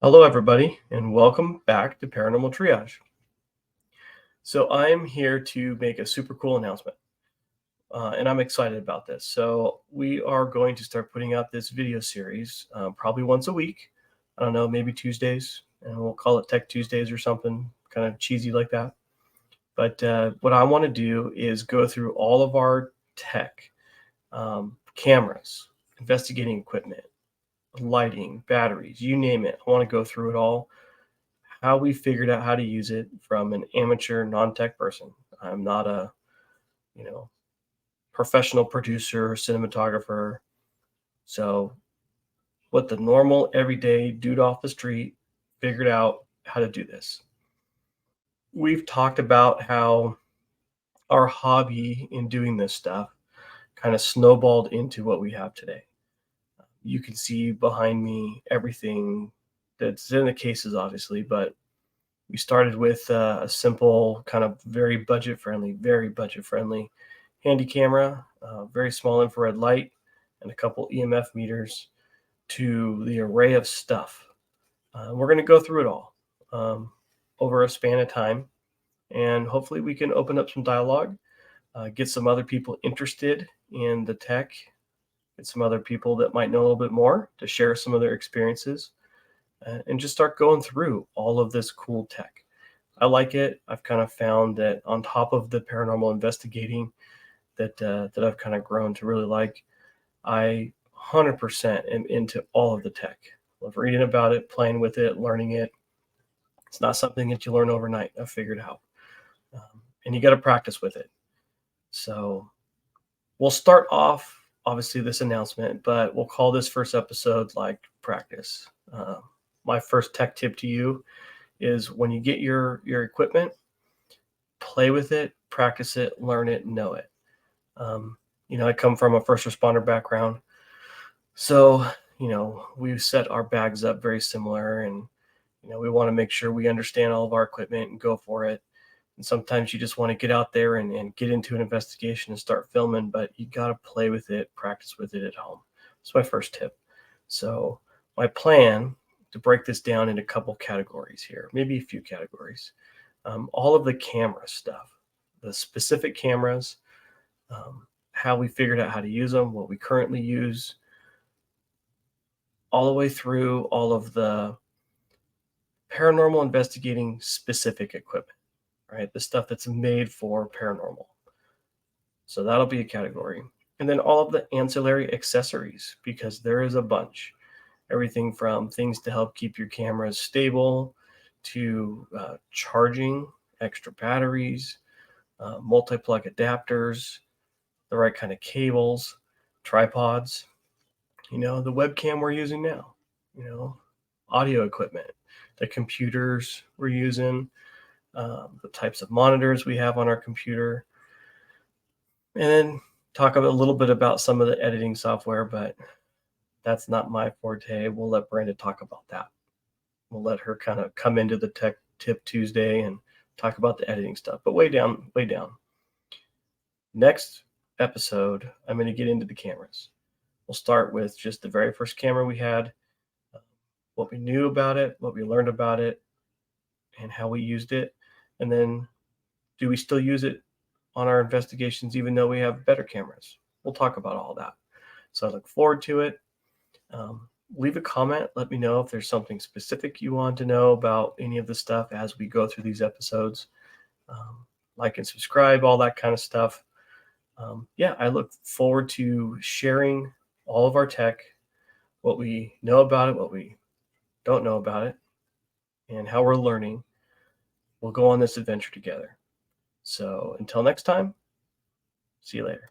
Hello, everybody, and welcome back to Paranormal Triage. So, I'm here to make a super cool announcement, and I'm excited about this. So, we are going to start putting out this video series probably once a week. I don't know, maybe Tuesdays, and we'll call it Tech Tuesdays or something kind of cheesy like that. But what I want to do is go through all of our tech, cameras, investigating equipment, lighting, batteries, you name it. I want to go through it all, how we figured out how to use it from an amateur non-tech person. I'm not a, you know, professional producer or cinematographer. So what the normal everyday dude off the street figured out how to do this. We've talked about how our hobby in doing this stuff kind of snowballed into what we have today. You can see behind me everything that's in the cases, obviously, but we started with a simple, kind of very budget friendly handy camera, very small infrared light, and a couple EMF meters to the array of stuff. We're going to go through it all over a span of time, and hopefully, we can open up some dialogue, get some other people interested in the tech, get some other people that might know a little bit more to share some of their experiences, and just start going through all of this cool tech. I like it. I've kind of found that on top of the paranormal investigating that I've kind of grown to really like, I 100% am into all of the tech. Love reading about it, playing with it, learning it. It's not something that you learn overnight. I've figured out, and you got to practice with it. So we'll start off obviously this announcement, but we'll call this first episode like practice. My first tech tip to you is when you get your equipment, play with it, practice it, learn it, know it. I come from a first responder background, so we've set our bags up very similar, and we want to make sure we understand all of our equipment and go for it. And sometimes you just want to get out there and get into an investigation and start filming, but you got to play with it, practice with it at home. That's my first tip. So my plan to break this down into a couple categories here, maybe a few categories. All of the camera stuff, the specific cameras, how we figured out how to use them, what we currently use, all the way through all of the paranormal investigating specific equipment, right? The stuff that's made for paranormal. So that'll be a category. And then all of the ancillary accessories, because there is a bunch. Everything from things to help keep your cameras stable to charging, extra batteries, multi-plug adapters, the right kind of cables, tripods, the webcam we're using now, audio equipment, the computers we're using, the types of monitors we have on our computer, and then talk a little bit about some of the editing software, but that's not my forte. We'll let Brenda talk about that. We'll let her kind of come into the Tech Tip Tuesday and talk about the editing stuff, but way down, way down. Next episode, I'm going to get into the cameras. We'll start with just the very first camera we had, what we knew about it, what we learned about it, and how we used it. And then, do we still use it on our investigations, even though we have better cameras? We'll talk about all that. So I look forward to it. Leave a comment. Let me know if there's something specific you want to know about any of the stuff as we go through these episodes. Like and subscribe, all that kind of stuff. I look forward to sharing all of our tech, what we know about it, what we don't know about it, and how we're learning. We'll go on this adventure together. So until next time, see you later.